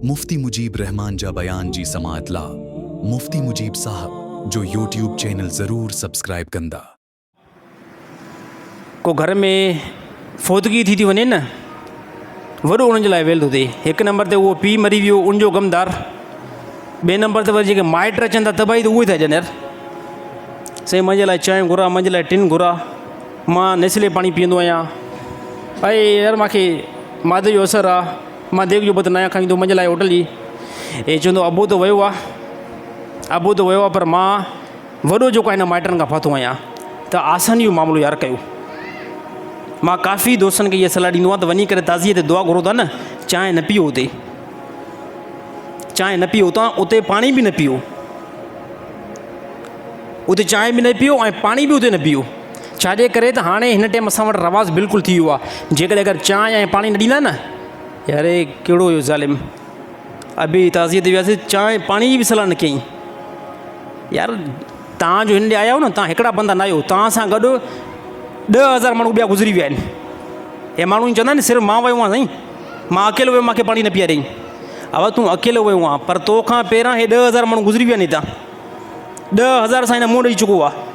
मुफ्ती मुजीब रहमान जा बयान जी समातला मुफ्ती मुजीब साहब जो यूट्यूब चैनल ज़रूर सब्सक्राइब कंदा। को घर में फोदगी थी वञे न वॾो उन्हनि जे लाइ वेल थो थिए। हिकु नंबर ते उहो पीउ मरी वियो उनजो ग़मदार, ॿिए नंबर ते वरी जेके माइट अचनि था तबाही त उहे था अचनि यार। साईं मुंहिंजे लाइ चांहि घुरा, मुंहिंजे लाइ टिन घुरा, मां नेस्ले पाणी पीअंदो आहियां, ऐं यार मूंखे मादे जो असरु आहे, मां देग जो बत न खाईंदो मुंहिंजे लाइ होटल जी। हे चवंदो अबो त वियो आहे, अबो त वियो आहे, पर मां वॾो जेको आहे हिन माइटनि खां फाथो आहियां। त आसानी जो मामिलो यार कयो। मां काफ़ी दोस्तनि खे इहा सलाह ॾींदो आहियां त वञी करे ताज़ीअ ते दुआ घुरो था न, चांहि न पीओ, उते चांहि न पीओ, तव्हां उते पाणी बि न पीओ, उते चांहि बि न पीओ ऐं पाणी बि उते न पीओ। छाजे करे त हाणे हिन टाइम असां वटि रवाज़ु बिल्कुलु थी वियो आहे। जेकॾहिं अगरि चांहि ऐं पाणी न ॾींदा न, यार कहिड़ो हुयो ज़ालिम। अभी ताज़ीअ ते वियासीं, चांहि पाणी जी बि सलाह न कयईं। यार तव्हांजो हिन ॾे आया हो न, तव्हां हिकिड़ा बंदा न आहियो, तव्हां सां गॾु 10,000 माण्हू ॿिया गुज़री विया आहिनि। हे माण्हू चवंदा आहिनि सिर्फ़ु मां वियो आहियां साईं, मां अकेलो वियो, मूंखे पाणी न पीआरियईं। अब तूं अकेलो वियो आहे, पर तोखां पहिरां हे 10,000 माण्हू गुज़री विया आहिनि हितां। 10,000 सां हिन मुंहुं ॾेई चुको आहे।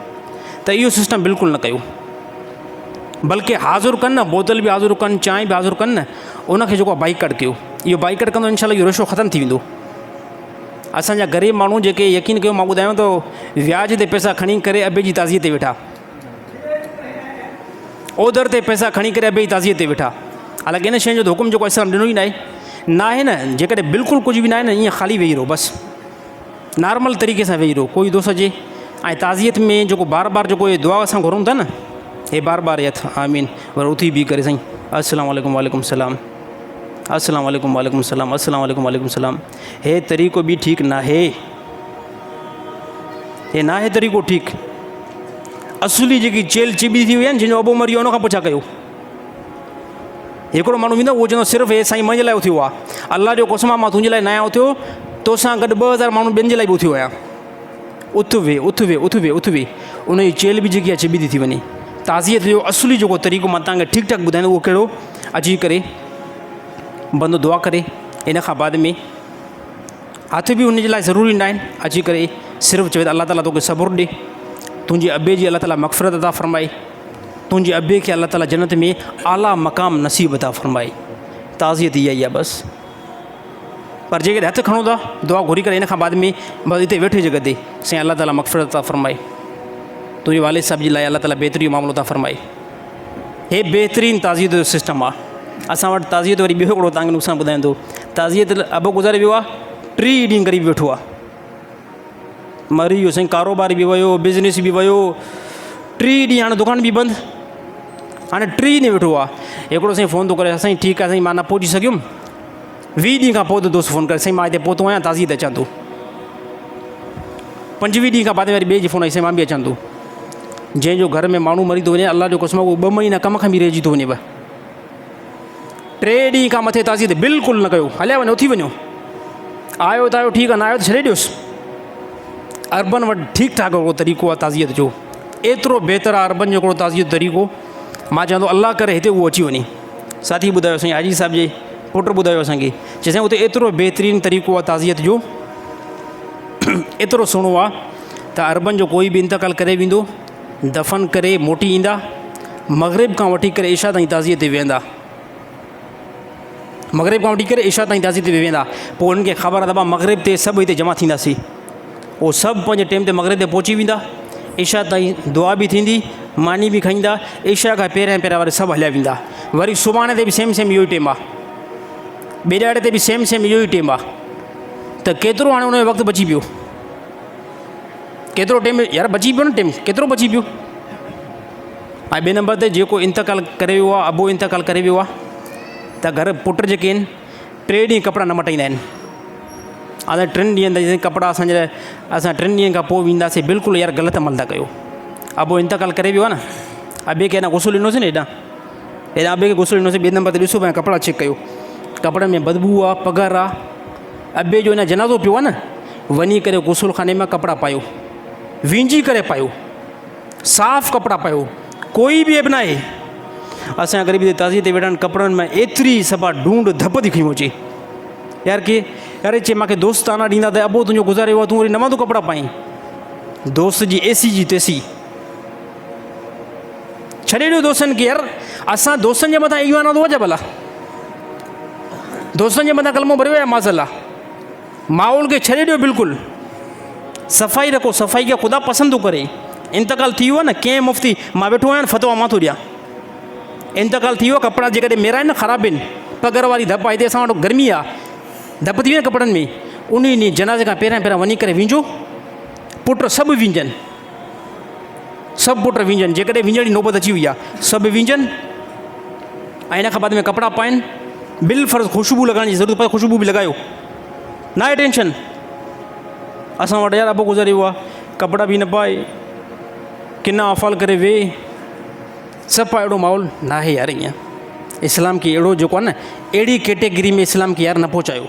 त इहो सिस्टम बिल्कुलु न कयो, बल्कि हाज़ुरु कनि न, बोतल बि हाज़ुरु कनि, चांहि बि हाज़ुरु कनि न, उनखे जेको आहे बाइकआउट कयो। इहो बाइकआउट कंदो इंशाल्लाह इहो रशो ख़तमु थी वेंदो। असांजा ग़रीब माण्हू जेके यकीन कयो, मां ॿुधायांव थो, व्याज ते पैसा खणी करे अबे जी ताज़ीअ ते वेठा, ओदर ते पैसा खणी करे अबे जी ताज़ीअ ते वेठा। हालांकि इन शइ जो त हुकुम जेको इस्लाम ॾिनो ई न आहे न। जेकॾहिं बिल्कुलु कुझु बि न आहे न, ईअं ख़ाली वेही रहो, बसि नॉर्मल तरीक़े सां वेही रहो, कोई दोस्त अचे। ऐं ताज़ियत में जेको बार बार जेको इहे दुआ असां घुरूं था न, हे बार बार यथ आमीन, वरी उथी बि करे साईं अस्सलाम वालेकुम वालेकुम सलाम, अस्सलाम वालेकुम वालेकुम सलाम, अस्सलाम वालेकुम वालेकुम सलाम। हे तरीक़ो बि ठीकु न आहे, हे न आहे तरीक़ो ठीकु। असुली जेकी चेल चिबी थी वई आहे न, जंहिंजो अबो मरी वियो उन खां पोइ छा कयो। हिकिड़ो माण्हू ईंदो, उहो चवंदो सिर्फ़ु हे साईं मुंहिंजे लाइ उथियो आहे, अलाह जो कसम आहे मां तुंहिंजे लाइ न आहियां उथियो, तोसां गॾु 2,000 माण्हू ॿियनि जे लाइ बि उथियो आहियां। उथ वे उथ वे उथ वे उथ वे, उन जी चेल बि जेकी आहे चिबी थी वञे। ताज़ियत जो असुली जेको तरीक़ो मां तव्हांखे ठीकु ठाक ॿुधाईंदो, उहो कहिड़ो, अची करे बंदो दुआ करे, इन खां बाद में हथ बि उन जे लाइ ज़रूरी न आहिनि, अची करे सिर्फ़ु चवे त अल्लाह ताला तोखे सबुरु ॾे, तुंहिंजे अबे जी अल्लाह ताला मग़फ़िरत अता फ़रमाए, तुंहिंजे अबे खे अल्लाह ताला जन्नत में आला मक़ाम नसीब अता फ़रमाए। ताज़ियत इहा ई आहे बसि। पर जेकॾहिं हथु खणो था दुआ घुरी करे, इन खां बाद में बसि हिते वेठे जॻह ते साईं अल्लाह ताला मग़फ़िरत अता फ़रमाए, तुंहिंजे वालिद साहिब जे लाइ अल्लाह ताला बहितरीन मामिलो अता फ़रमाए। हे बहितरीनु ताज़ियत जो सिस्टम आहे। असां वटि ताज़ियत वरी ॿियो हिकिड़ो तव्हांखे नुक़सानु ॿुधायां थो। ताज़ियत अबो गुज़ारे वियो आहे, 3 ॾींहं क़रीब वेठो आहे, मरी वियो साईं, कारोबार बि वियो, बिज़नेस बि वियो, 3 ॾींहं, हाणे दुकान बि बंदि, हाणे 3 ॾींहं वेठो आहे। हिकिड़ो साईं फ़ोन थो करे, साईं ठीकु आहे साईं मां न पहुची सघियुमि, 20 ॾींहं खां पोइ त दोस्त फ़ोन करे, साईं मां हिते पहुतो आहियां, ताज़ियत अचां थो। 25 ॾींहं खां बाद वरी ॿिए जी फ़ोन आई, साईं मां बि अचां थो। जंहिंजो घर में माण्हू मरी थो वञे, अल्लाह जो कसम, उहो 2 महीना कम खां बि रहिजी थो वञे। 3 ॾींहं खां मथे ताज़ियत बिल्कुलु न कयो, हलिया वञो, उथी वञो, आयो त आयो ठीकु आहे, न आयो त छॾे ॾियोसि। अरबन वटि ठीकु ठाक हिकिड़ो तरीक़ो आहे ताज़ियत जो, एतिरो बहितरु आहे अरबन जो हिकिड़ो ताज़ियत तरीक़ो। मां चवंदो अल्लाह करे हिते उहो अची वञे। साथी ॿुधायो साईं हाजी साहिब जे पुटु ॿुधायो असांखे, चई साईं उते एतिरो बहितरीनु तरीक़ो आहे ताज़ियत जो, एतिरो सुहिणो आहे त अरबन जो कोई बि इंतकाल करे वेंदो, दफ़न करे मोटी ईंदा, मग़रिब खां वठी करे इशा ताईं ताज़ियत ते वेहंदा, मग़रिब खां वठी करे इशा ताईं ताज़ियत ते वेहंदा। पोइ उन्हनि खे ख़बर आहे त मग़रिब ते सभु हिते जमा थींदासीं, उहो सभु पंहिंजे टाइम ते मग़रिब ते पहुची वेंदा, इशा ताईं दुआ बि थींदी, मानी बि खाईंदा, इशा खां पहिरियां पहिरियां वरी सभु हलिया वेंदा। वरी सुभाणे ते बि सेम इहो ई टाइम आहे, ॿेॾाड़े ते बि सेम इहो ई टाइम आहे। त केतिरो हाणे उनजो वक़्तु बची पियो, केतिरो टाइम यार बची पियो न, टाइम केतिरो बची पियो। ऐं 2 नंबर ते जेको इंतकाल करे वियो आहे, अबो इंतकाल करे वियो आहे, त घर पुट जेके आहिनि 3 ॾींहं कपिड़ा न मटाईंदा आहिनि। असां 3 ॾींहंनि कपिड़ा असां 3 ॾींहंनि खां पोइ वेंदासीं, बिल्कुलु यार ग़लति अमल था कयो। अबो इंतकाल करे वियो आहे न, अबे खे अञा गुसुल ॾिनोसीं न, हेॾां अबे खे गुसुल ॾिनोसीं। 2 नंबर ते ॾिसो पिया कपिड़ा चेक कयो, कपिड़नि में बदबू आहे, पघर आहे, अबे जो अञा जनाज़ो पियो आहे न, वञी करे गुसुल खाने में कपिड़ा पायो, विंझी करे पायो, साफ़ कपिड़ा पायो, कोई बि ऐब न आहे। असांजा ग़रीब ताज़ी ते वेठा आहिनि, कपिड़नि में एतिरी सफ़ा ढूंढ धप थी खयूं अचे, यार के अरे चे मूंखे दोस्ताना ॾींदा त अबो तुंहिंजो गुज़ारे वियो आहे, तूं वरी नवां तूं कपिड़ा पाईं। दोस्त जी एसी जी तेसी छॾे ॾियो दोस्तनि खे। यार असां दोस्तनि जे मथां ईमान थो अचे भला, दोस्तनि जे मथां कलमो भरियो आहे माज़ल्ला। माहौल खे छॾे ॾियो बिल्कुलु, सफ़ाई रखो, सफ़ाई खे ख़ुदा पसंदि थो करे। इंतकाल थी वियो आहे न, कंहिं मुफ़्ती मां वेठो आहियां फतवा मां थो ॾियां, इंतकाल थी वियो, कपिड़ा जेकॾहिं मेरा आहिनि न ख़राबु आहिनि, पगर वारी धप आहे, हिते असां वटि गर्मी आहे, धप थी वई न कपिड़नि में, उन ॾींहुं जनाज़े खां पहिरियां वञी करे विझो, पुट सभु विझनि, सभु पुट विझनि, जेकॾहिं विझण जी नौबत अची वई आहे सभु विझनि, ऐं इन खां बाद में कपिड़ा पाइनि। बिल फ़र्ज़ु ख़ुशबू लॻाइण जी ज़रूरत पए, ख़ुशबू बि लॻायो, न आहे टेंशन। असां वटि यार अबो गुज़ारे वियो आहे, कपिड़ा बि न पाए, किना अफ़ाल करे वेह, सभु पाए, अहिड़ो माहौल न आहे यार। ईअं इस्लाम खे अहिड़ो जेको आहे न, अहिड़ी कैटेगरी में इस्लाम खे यार न पहुचायो।